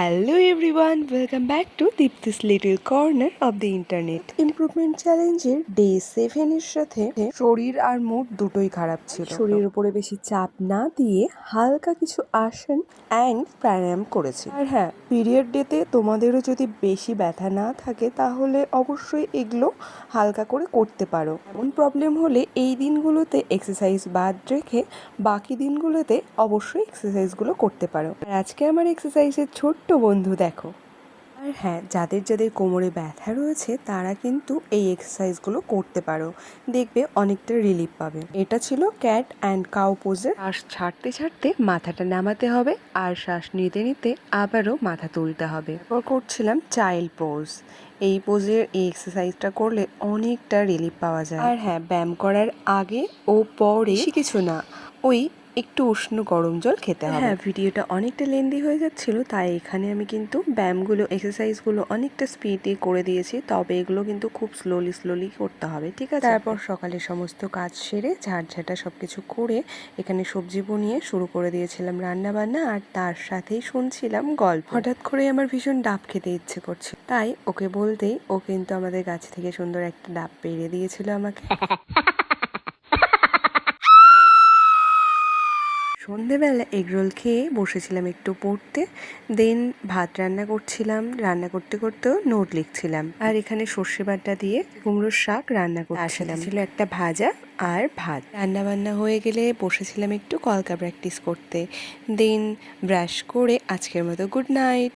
Hello everyone, welcome back to Deepti's Little Corner of the Internet. Improvement চ্যালেঞ্জের day 7 এর সাথে শরীর আর mood দুটোই খারাপ ছিল। শরীরের উপরে বেশি চাপ না দিয়ে হালকা কিছু আসন অ্যান্ড প্রাণায়াম করেছি। আর হ্যাঁ, পিরিয়ড ডেতে তোমাদেরও যদি বেশি ব্যথা না থাকে তাহলে অবশ্যই এগুলো হালকা করে করতে পারো। এমন প্রবলেম হলে এই দিনগুলোতে এক্সারসাইজ বাদ রেখে বাকি দিনগুলোতে অবশ্যই এক্সারসাইজগুলো করতে পারো। আর আজকে আমার এক্সারসাইজের ছোট্ট বন্ধু দেখো। আর হ্যাঁ, যাদের যাদের কোমরে ব্যথা রয়েছে তারা কিন্তু এই এক্সারসাইজগুলো করতে পারো, দেখবে অনেকটা রিলিফ পাবে। এটা ছিল ক্যাট অ্যান্ড কাউ পোজের। শ্বাস ছাড়তে ছাড়তে মাথাটা নামাতে হবে আর শ্বাস নিতে নিতে আবারও মাথা তুলতে হবে। এরপর করছিলাম চাইল্ড পোজ। এই পোজের এই এক্সারসাইজটা করলে অনেকটা রিলিফ পাওয়া যায়। আর হ্যাঁ, ব্যায়াম করার আগে ও পরে কিছু না, ওই একটু উষ্ণ গরম জল খেতে হবে। হ্যাঁ, ভিডিওটা অনেকটা লেন্দি হয়ে যাচ্ছিল, তাই এখানে আমি কিন্তু ব্যায়ামগুলো এক্সারসাইজগুলো অনেকটা স্পিডে করে দিয়েছি, তবে এগুলো কিন্তু খুব স্লোলি করতে হবে, ঠিক আছে? তারপর সকালে সমস্ত কাজ সেরে ঝাড়ঝাঁটা সব কিছু করে এখানে সবজি বনিয়ে শুরু করে দিয়েছিলাম রান্না বান্না, আর তার সাথেই শুনছিলাম গল্প। হঠাৎ করে আমার ভীষণ ডাব খেতে ইচ্ছে করছে, তাই ওকে বলতেই ও কিন্তু আমাদের গাছ থেকে সুন্দর একটা ডাব পেড়ে দিয়েছিল আমাকে। সন্ধেবেলা এগরোল খেয়ে বসেছিলাম একটু পড়তে, দেন ভাত রান্না করছিলাম, রান্না করতে করতেও নোট লিখছিলাম। আর এখানে সর্ষে বাটা দিয়ে কুমড়োর শাক রান্না করছিলাম, ছিল একটা ভাজা আর ভাত। রান্না বান্না হয়ে গেলে বসেছিলাম একটু কলকা প্র্যাকটিস করতে, দেন ব্রাশ করে আজকের মতো গুড নাইট।